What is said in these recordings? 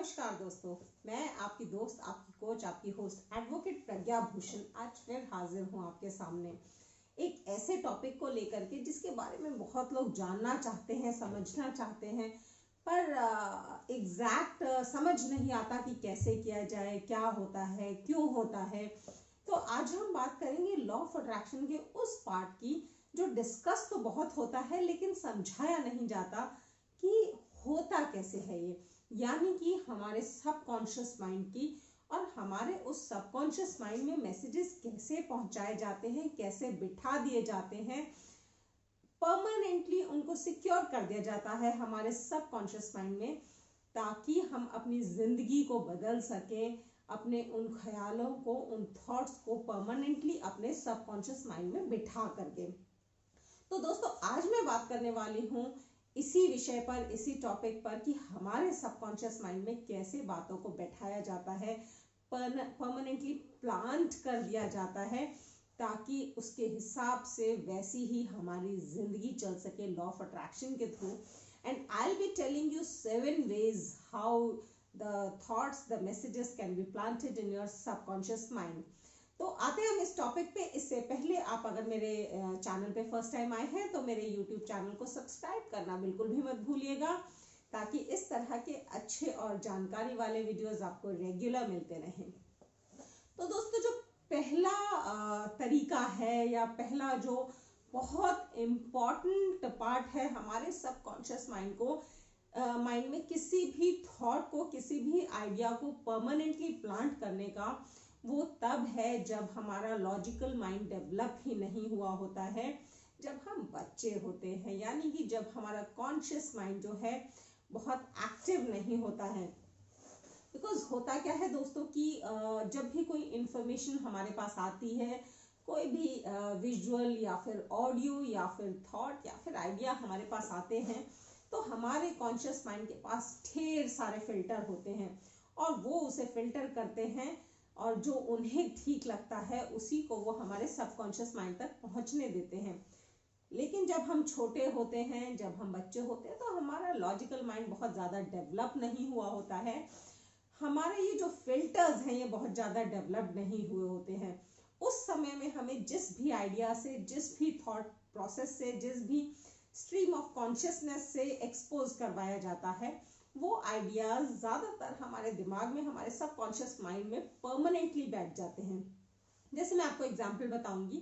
नमस्कार दोस्तों, मैं आपकी दोस्त, आपकी कोच, आपकी होस्ट एडवोकेट प्रज्ञा भूषण आज फिर हाजिर हूँ आपके सामने एक ऐसे टॉपिक को लेकर के जिसके बारे में बहुत लोग जानना चाहते हैं, समझना चाहते हैं, पर एग्जैक्ट समझ नहीं आता कि कैसे किया जाए, क्या होता है, क्यों होता है। तो आज हम बात करेंगे लॉ ऑफ अट्रैक्शन के उस पार्ट की जो डिस्कस तो बहुत होता है लेकिन समझाया नहीं जाता कि होता कैसे है ये, यानी कि हमारे सबकॉन्शियस माइंड की और हमारे उस सबकॉन्शियस माइंड में मैसेजेस कैसे पहुंचाए जाते हैं, कैसे बिठा दिए जाते हैं, परमानेंटली उनको सिक्योर कर दिया जाता है हमारे सबकॉन्शियस माइंड में, ताकि हम अपनी जिंदगी को बदल सके, अपने उन ख्यालों को, उन थॉट्स को परमानेंटली अपने सबकॉन्शियस माइंड में बिठा करके। तो दोस्तों, आज मैं बात करने वाली हूँ इसी विषय पर, इसी टॉपिक पर कि हमारे सबकॉन्शियस माइंड में कैसे बातों को बैठाया जाता है, परमानेंटली प्लांट कर दिया जाता है, ताकि उसके हिसाब से वैसी ही हमारी जिंदगी चल सके लॉ ऑफ अट्रैक्शन के through. And I will be telling you 7 ways how the thoughts, the messages can be planted in your subconscious mind. तो आते हैं हम इस टॉपिक पे। इससे पहले आप अगर मेरे चैनल पे फर्स्ट टाइम आए हैं तो मेरे यूट्यूब चैनल को सब्सक्राइब करना बिल्कुल भी मत भूलिएगा, ताकि इस तरह के अच्छे और जानकारी वाले वीडियोस आपको रेगुलर मिलते रहें। तो दोस्तों, जो पहला तरीका है या पहला जो बहुत इम्पॉर्टेंट पार्ट है हमारे सबकॉन्शियस माइंड को, माइंड में किसी भी थॉट को, किसी भी आइडिया को परमानेंटली प्लांट करने का, वो तब है जब हमारा लॉजिकल माइंड डेवलप ही नहीं हुआ होता है, जब हम बच्चे होते हैं, यानी कि जब हमारा कॉन्शियस माइंड जो है बहुत एक्टिव नहीं होता है। बिकॉज होता क्या है दोस्तों कि जब भी कोई इंफॉर्मेशन हमारे पास आती है, कोई भी विजुअल या फिर ऑडियो या फिर थॉट या फिर आइडिया हमारे पास आते हैं, तो हमारे कॉन्शियस माइंड के पास ढेर सारे फिल्टर होते हैं और वो उसे फिल्टर करते हैं और जो उन्हें ठीक लगता है उसी को वो हमारे सबकॉन्शियस माइंड तक पहुंचने देते हैं। लेकिन जब हम छोटे होते हैं, जब हम बच्चे होते हैं, तो हमारा लॉजिकल माइंड बहुत ज़्यादा डेवलप नहीं हुआ होता है, हमारे ये जो फिल्टर्स हैं ये बहुत ज़्यादा डेवलप नहीं हुए होते हैं। उस समय में हमें जिस भी आइडिया से, जिस भी थॉट प्रोसेस से, जिस भी स्ट्रीम ऑफ कॉन्शियसनेस से एक्सपोज करवाया जाता है, वो आइडियाज ज़्यादातर हमारे दिमाग में, हमारे सबकॉन्शियस माइंड में परमानेंटली बैठ जाते हैं। जैसे मैं आपको एग्जांपल बताऊंगी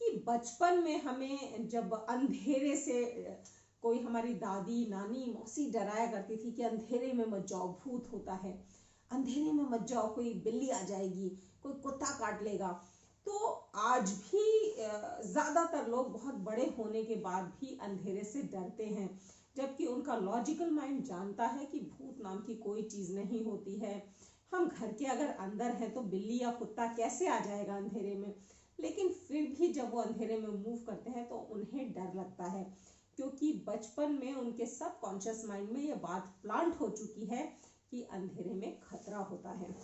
कि बचपन में हमें जब अंधेरे से कोई हमारी दादी, नानी, मौसी डराया करती थी कि अंधेरे में मत जाओ, भूत होता है, अंधेरे में मत जाओ, कोई बिल्ली आ जाएगी, कोई कुत्ता काट लेगा। तो आज भी ज़्यादातर लोग बहुत बड़े होने के बाद भी अंधेरे से डरते हैं, जबकि उनका लॉजिकल माइंड जानता है कि भूत नाम की कोई चीज़ नहीं होती है। हम घर के अगर अंदर हैं तो बिल्ली या कुत्ता कैसे आ जाएगा अंधेरे में, लेकिन फिर भी जब वो अंधेरे में मूव करते हैं तो उन्हें डर लगता है, क्योंकि बचपन में उनके सबकॉन्शियस माइंड में ये बात प्लांट हो चुकी है कि अंधेरे में खतरा होता है।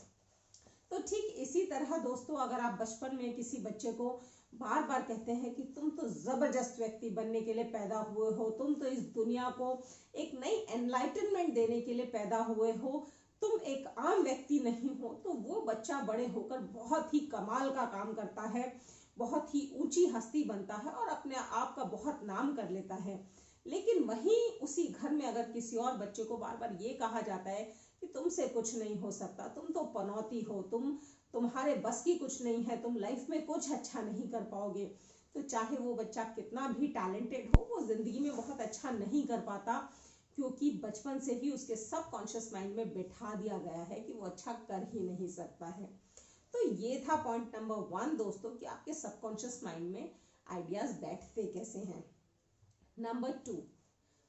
तो ठीक इसी तरह दोस्तों, अगर आप बचपन में किसी बच्चे को बार बार कहते हैं कि तुम तो जबरदस्त व्यक्ति बनने के लिए पैदा हुए हो, तुम तो इस दुनिया को एक नई एनलाइटनमेंट देने के लिए पैदा हुए हो, तुम एक आम व्यक्ति नहीं हो, तो वो बच्चा बड़े होकर बहुत ही कमाल का काम करता है, बहुत ही ऊंची हस्ती बनता है और अपने आप का बहुत नाम कर लेता है। लेकिन वहीं उसी घर में अगर किसी और बच्चे को बार बार ये कहा जाता है कि तुमसे कुछ नहीं हो सकता, तुम तो पनौती हो, तुम्हारे बस की कुछ नहीं है, तुम लाइफ में कुछ अच्छा नहीं कर पाओगे, तो चाहे वो बच्चा कितना भी टैलेंटेड हो, वो जिंदगी में बहुत अच्छा नहीं कर पाता, क्योंकि बचपन से ही उसके सबकॉन्शियस माइंड में बैठा दिया गया है कि वो अच्छा कर ही नहीं सकता है। तो ये था पॉइंट नंबर 1 दोस्तों, कि आपके सबकॉन्शियस माइंड में आइडियाज बैठते कैसे हैं। नंबर 2,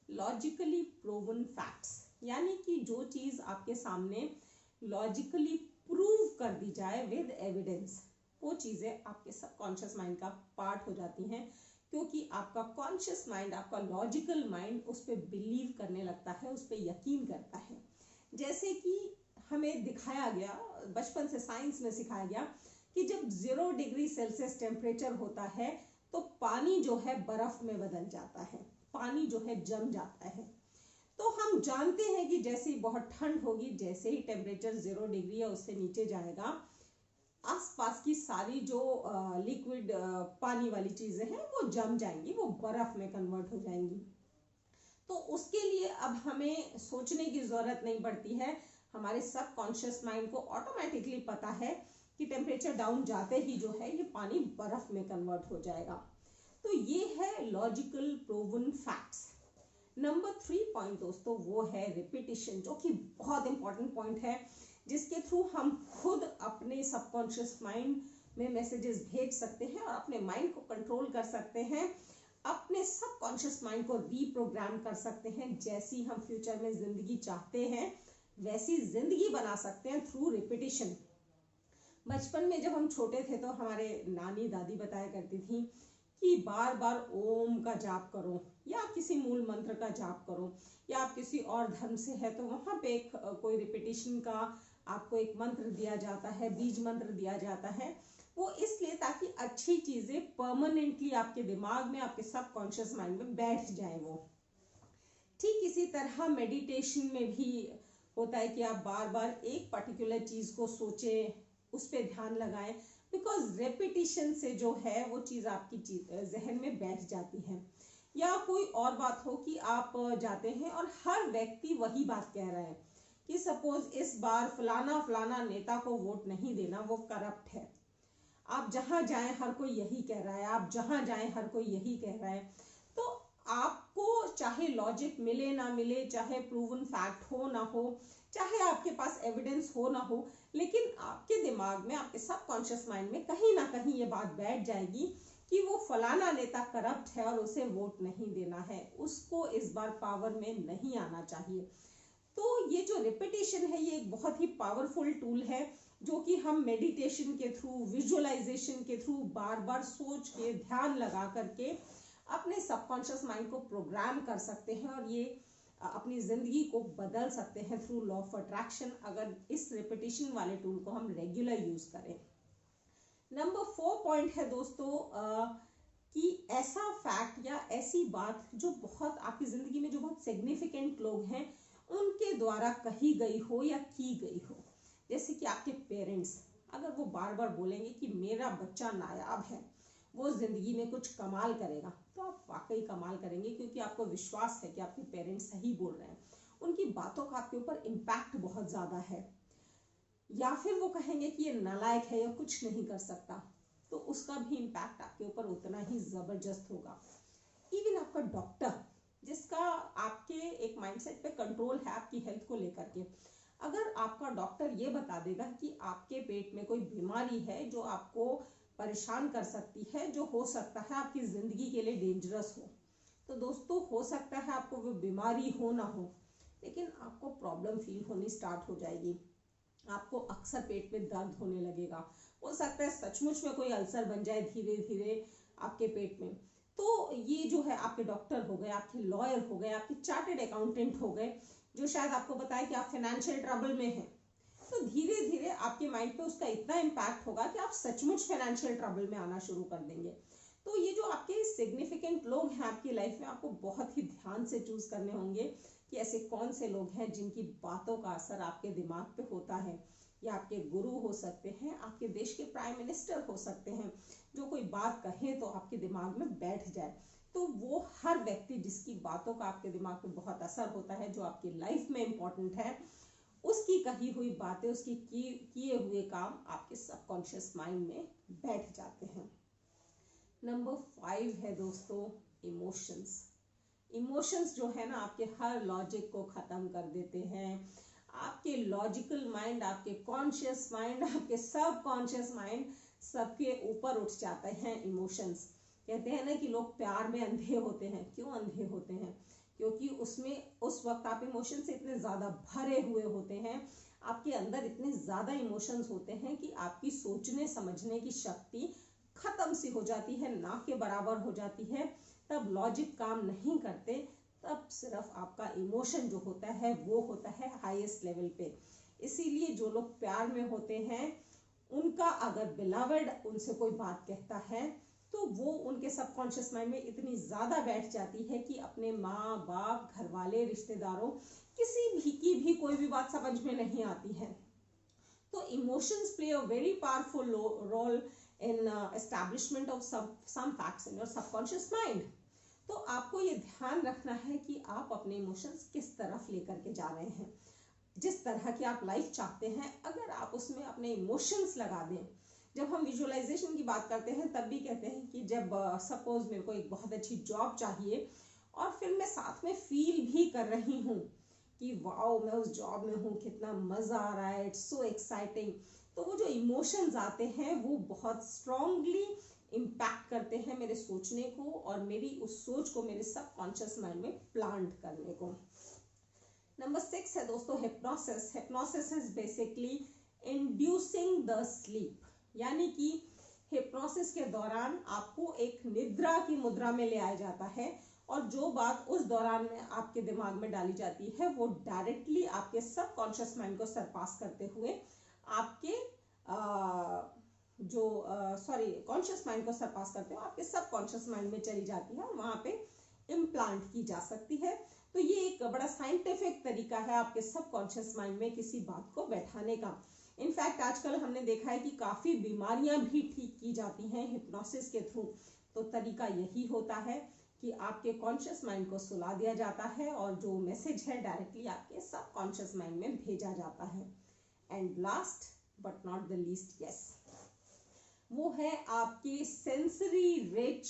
लॉजिकली प्रूवन फैक्ट्स, यानी कि जो चीज़ आपके सामने लॉजिकली प्रूव कर दी जाए विद एविडेंस, वो चीज़ें आपके सबकॉन्शियस माइंड का पार्ट हो जाती हैं, क्योंकि आपका कॉन्शियस माइंड, आपका लॉजिकल माइंड उस पर बिलीव करने लगता है, उस पर यकीन करता है। जैसे कि हमें दिखाया गया, बचपन से साइंस में सिखाया गया कि जब 0 डिग्री सेल्सियस टेम्परेचर होता है तो पानी जो है बर्फ में बदल जाता है, पानी जो है जम जाता है। तो हम जानते हैं कि जैसे ही बहुत ठंड होगी, जैसे ही टेम्परेचर 0 डिग्री या उससे नीचे जाएगा, आसपास की सारी जो लिक्विड पानी वाली चीजें हैं वो जम जाएंगी, वो बर्फ में कन्वर्ट हो जाएंगी। तो उसके लिए अब हमें सोचने की जरूरत नहीं पड़ती है, हमारे सबकॉन्शियस माइंड को ऑटोमेटिकली पता है कि टेम्परेचर डाउन जाते ही जो है ये पानी बर्फ में कन्वर्ट हो जाएगा। तो ये है logical proven facts. Number 3 point दोस्तों वो है रिपीटिशन, जो कि बहुत इंपॉर्टेंट पॉइंट है, जिसके थ्रू हम खुद अपने सबकॉन्शियस माइंड में मैसेजेस भेज सकते हैं और अपने माइंड को कंट्रोल कर सकते हैं, अपने सबकॉन्शियस माइंड को रीप्रोग्राम कर सकते हैं। जैसी हम फ्यूचर में जिंदगी चाहते हैं वैसी जिंदगी बना सकते हैं थ्रू रिपीटिशन। बचपन में जब हम छोटे थे तो हमारे नानी दादी बताया करती थी कि बार बार ओम का जाप करो, या आप किसी मूल मंत्र का जाप करो, या आप किसी और धर्म से है तो वहां पे एक कोई रिपीटिशन का आपको एक मंत्र दिया जाता है, बीज मंत्र दिया जाता है। वो इसलिए ताकि अच्छी चीजें परमानेंटली आपके दिमाग में, आपके सबकॉन्शियस माइंड में बैठ जाए। वो ठीक इसी तरह मेडिटेशन में भी होता है कि आप बार बार एक पर्टिकुलर चीज को सोचें, उस पर ध्यान लगाएं, बिकॉज रेपिटिशन से जो है वो चीज आपकी जहन में बैठ जाती है। या कोई और बात हो कि आप जाते हैं और हर व्यक्ति वही बात कह रहा है कि सपोज इस बार फलाना फलाना नेता को वोट नहीं देना, वो करप्ट है। आप जहां जाएं हर कोई यही कह रहा है, आप जहां जाएं हर कोई यही कह रहा है। तो आपको चाहे लॉजिक मिले ना मिले, चाहे प्रूवन फैक्ट हो ना हो, चाहे आपके पास एविडेंस हो ना हो, लेकिन आपके दिमाग में, आपके सबकॉन्शियस माइंड में कहीं ना कहीं ये बात बैठ जाएगी कि वो फलाना नेता करप्ट है और उसे वोट नहीं देना है, उसको इस बार पावर में नहीं आना चाहिए। तो ये जो रिपीटिशन है ये एक बहुत ही पावरफुल टूल है, जो कि हम मेडिटेशन के थ्रू, विजुअलाइजेशन के थ्रू, बार बार सोच के ध्यान लगा करके अपने सबकॉन्शियस माइंड को प्रोग्राम कर सकते हैं और ये अपनी जिंदगी को बदल सकते हैं थ्रू लॉ ऑफ अट्रैक्शन, अगर इस रिपीटिशन वाले टूल को हम रेगुलर यूज करें। नंबर 4 पॉइंट है दोस्तों कि ऐसा फैक्ट या ऐसी बात जो बहुत आपकी जिंदगी में जो बहुत सिग्निफिकेंट लोग हैं उनके द्वारा कही गई हो या की गई हो। जैसे कि आपके पेरेंट्स अगर वो बार बार बोलेंगे कि मेरा बच्चा नायाब है, वो जिंदगी में कुछ कमाल करेगा, तो आप वाकई कमाल करेंगे, क्योंकि आपको विश्वास है कि आपके पेरेंट्स सही बोल रहे हैं, उनकी बातों का आपके ऊपर इम्पैक्ट बहुत ज्यादा है। या फिर वो कहेंगे कि ये नालायक है या कुछ नहीं कर सकता, तो उसका भी इम्पैक्ट आपके ऊपर उतना ही जबरदस्त होगा। इवन आपका डॉक्टर, जिसका आपके एक माइंडसेट पे कंट्रोल है आपकी हेल्थ को लेकर के, अगर आपका डॉक्टर ये बता देगा कि आपके पेट में कोई बीमारी है जो आपको परेशान कर सकती है, जो हो सकता है आपकी जिंदगी के लिए डेंजरस हो, तो दोस्तों हो सकता है आपको वो बीमारी हो ना हो, लेकिन आपको प्रॉब्लम फील होनी स्टार्ट हो जाएगी, आपको अक्सर पेट में दर्द होने लगेगा, हो सकता है सचमुच में कोई अल्सर बन जाए धीरे धीरे आपके पेट में। तो ये जो है आपके डॉक्टर हो गए, आपके लॉयर हो गए, आपके चार्टेड अकाउंटेंट हो गए, जो शायद आपको बताए कि आप फाइनेंशियल ट्रबल में हैं, तो धीरे धीरे आपके माइंड पे उसका इतना इम्पैक्ट होगा कि आप सचमुच फाइनेंशियल ट्रबल में आना शुरू कर देंगे। तो ये जो आपके सिग्निफिकेंट लोग हैं आपकी लाइफ में, आपको बहुत ही ध्यान से चूज करने होंगे कि ऐसे कौन से लोग हैं जिनकी बातों का असर आपके दिमाग पे होता है। या आपके गुरु हो सकते हैं, आपके देश के प्राइम मिनिस्टर हो सकते हैं, जो कोई बात कहें तो आपके दिमाग में बैठ जाए। तो वो हर व्यक्ति जिसकी बातों का आपके दिमाग पे बहुत असर होता है, जो आपकी लाइफ में इम्पोर्टेंट है, उसकी कही हुई बातें, उसकी किए हुए काम आपके सबकॉन्शियस माइंड में बैठ जाते हैं। नंबर 5 है दोस्तों इमोशंस। इमोशंस जो है ना आपके हर लॉजिक को खत्म कर देते हैं। आपके लॉजिकल माइंड, आपके कॉन्शियस माइंड, आपके सबकॉन्शियस माइंड, सबके ऊपर उठ जाते हैं इमोशंस। कहते हैं ना कि लोग प्यार में अंधे होते हैं। क्यों अंधे होते हैं? क्योंकि उसमें उस वक्त आप इमोशन से इतने ज्यादा भरे हुए होते हैं, आपके अंदर इतने ज्यादा इमोशंस होते हैं कि आपकी सोचने समझने की शक्ति खत्म सी हो जाती है, ना के बराबर हो जाती है। तब लॉजिक काम नहीं करते, तब सिर्फ आपका इमोशन जो होता है वो होता है हाईएस्ट लेवल पे। इसीलिए जो लोग प्यार में होते हैं, उनका अगर बिलवड उनसे कोई बात कहता है तो वो उनके सबकॉन्शियस माइंड में इतनी ज़्यादा बैठ जाती है कि अपने माँ बाप, घर वाले, रिश्तेदारों, किसी भी की भी कोई भी बात समझ में नहीं आती है। तो emotions play a very powerful role in establishment of some facts in your subconscious mind. तो आपको ये ध्यान रखना है कि आप अपने इमोशंस किस तरफ लेकर के जा रहे हैं। जिस तरह की आप लाइफ चाहते हैं, अगर आप उसमें अपने इमोशंस लगा दें। जब हम विजुअलाइजेशन की बात करते हैं तब भी कहते हैं कि जब सपोज मेरे को एक बहुत अच्छी जॉब चाहिए और फिर मैं साथ में फील भी कर रही हूँ कि वाओ मैं उस जॉब में हूँ, कितना मज़ा आ रहा है, इट्स सो एक्साइटिंग, तो वो जो इमोशंस आते हैं वो बहुत स्ट्रांगली इम्पैक्ट करते हैं मेरे सोचने को और मेरी उस सोच को मेरे सबकॉन्शियस माइंड में प्लांट करने को। नंबर 6 है दोस्तों hypnosis. Hypnosis is basically inducing the sleep, यानी कि हिप्नोसिस के दौरान आपको एक निद्रा की मुद्रा में ले आया जाता है और जो बात उस दौरान में आपके दिमाग में डाली जाती है वो डायरेक्टली आपके सबकॉन्शियस माइंड को सरपास करते हुए आपके कॉन्शियस माइंड को सरपास करते हुए आपके सबकॉन्शियस माइंड में चली जाती है और वहां पे इम्प्लांट की जा सकती है। तो ये एक बड़ा साइंटिफिक तरीका है आपके सबकॉन्शियस माइंड में किसी बात को बैठाने का। इनफैक्ट आजकल हमने देखा है कि काफी बीमारियां भी ठीक की जाती हैं हिप्नोसिस के थ्रू। तो तरीका यही होता है कि आपके कॉन्शियस माइंड को सुला दिया जाता है और जो मैसेज है डायरेक्टली आपके सबकॉन्शियस माइंड में भेजा जाता है। And last but not the least, yes, वो है आपकी सेंसरी रिच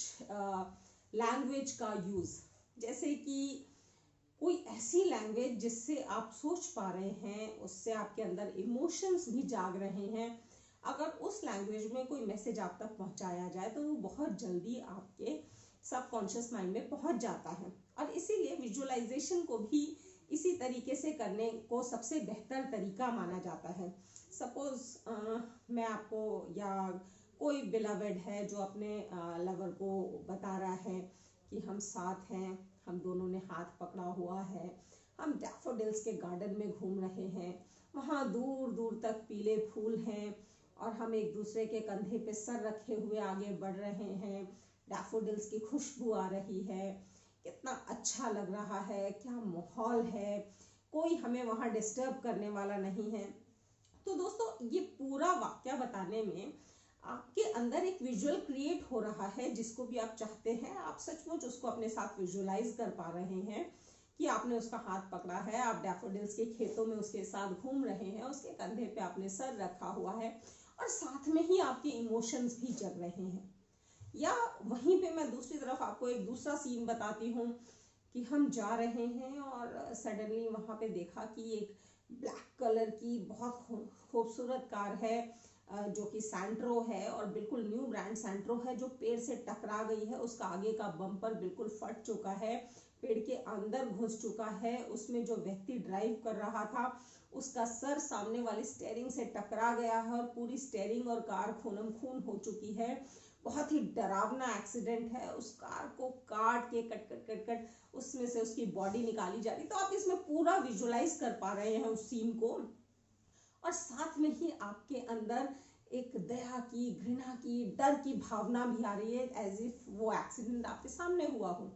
लैंग्वेज का यूज। जैसे कि कोई ऐसी लैंग्वेज जिससे आप सोच पा रहे हैं, उससे आपके अंदर इमोशंस भी जाग रहे हैं। अगर उस लैंग्वेज में कोई मैसेज आप तक पहुंचाया जाए तो वो बहुत जल्दी आपके सबकॉन्शियस माइंड में पहुंच जाता है। और इसीलिए विजुअलाइजेशन को भी इसी तरीके से करने को सबसे बेहतर तरीका माना जाता है। सपोज मैं आपको, या कोई बिलवेड है जो अपने लवर को बता रहा है कि हम साथ हैं, हम दोनों ने हाथ पकड़ा हुआ है, हम डैफोडिल्स के गार्डन में घूम रहे हैं, वहाँ दूर दूर तक पीले फूल हैं और हम एक दूसरे के कंधे पे सर रखे हुए आगे बढ़ रहे हैं, डैफोडिल्स की खुशबू आ रही है, कितना अच्छा लग रहा है, क्या माहौल है, कोई हमें वहाँ डिस्टर्ब करने वाला नहीं है। तो दोस्तों ये पूरा वाक्य बताने में आपके अंदर एक विजुअल क्रिएट हो रहा है जिसको भी आप चाहते हैं, आप सचमुच उसको अपने साथ विजुअलाइज कर पा रहे हैं कि आपने उसका हाथ पकड़ा है, आप डैफोडिल्स के खेतों में उसके साथ घूम रहे हैं, उसके कंधे पे आपने सर रखा हुआ है और साथ में ही आपके इमोशंस भी जग रहे हैं। या वहीं पे मैं दूसरी तरफ आपको एक दूसरा सीन बताती हूँ कि हम जा रहे हैं और सडनली वहाँ पे देखा कि एक ब्लैक कलर की बहुत खूबसूरत कार है जो कि सैंट्रो है और बिल्कुल न्यू ब्रांड सैंट्रो है, जो पेड़ से टकरा गई है, उसका आगे का बम्पर बिल्कुल फट चुका है, पेड़ के अंदर घुस चुका है, उसमें जो व्यक्ति ड्राइव कर रहा था उसका सर सामने वाली स्टीयरिंग से टकरा गया है और पूरी स्टीयरिंग और कार खूनम खून हो चुकी है। बहुत ही डरावना एक्सीडेंट है, उस कार को काट के कट उसमें से उसकी बॉडी निकाली जा रही। तो आप इसमें पूरा विजुअलाइज कर पा रहे हैं उस सीन को और साथ में ही आपके अंदर एक दया की, घृणा की, डर की भावना भी आ रही है, एज इफ वो एक्सीडेंट आपके सामने हुआ हो।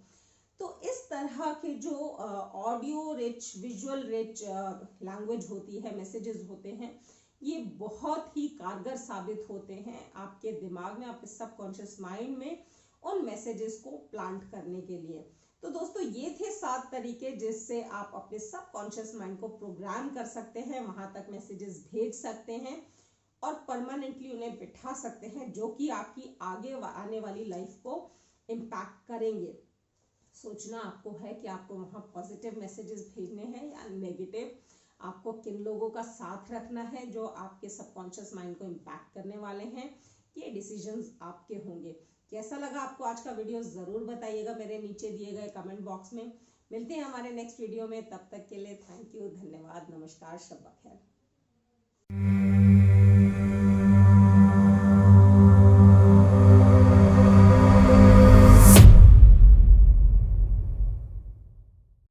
तो इस तरह के जो audio rich, visual rich language होती है, मैसेजेस होते हैं, ये बहुत ही कारगर साबित होते हैं आपके दिमाग में, आपके सबकॉन्शियस माइंड में उन मैसेजेस को प्लांट करने के लिए। तो दोस्तों ये थे 7 तरीके जिससे आप अपने सबकॉन्शियस माइंड को प्रोग्राम कर सकते हैं, वहां तक मैसेजेस भेज सकते हैं और परमानेंटली उन्हें बिठा सकते हैं, जो कि आपकी आगे आने वाली लाइफ को इम्पैक्ट करेंगे। सोचना आपको है कि आपको वहाँ पॉजिटिव मैसेजेस भेजने हैं या नेगेटिव, आपको किन लोगों का साथ रखना है जो आपके सबकॉन्शियस माइंड को इम्पैक्ट करने वाले हैं, ये डिसीजंस आपके होंगे। कैसा लगा आपको आज का वीडियो ज़रूर बताइएगा मेरे नीचे दिए गए कमेंट बॉक्स में। मिलते हैं हमारे नेक्स्ट वीडियो में, तब तक के लिए थैंक यू, धन्यवाद, नमस्कार, शब्बा खैर।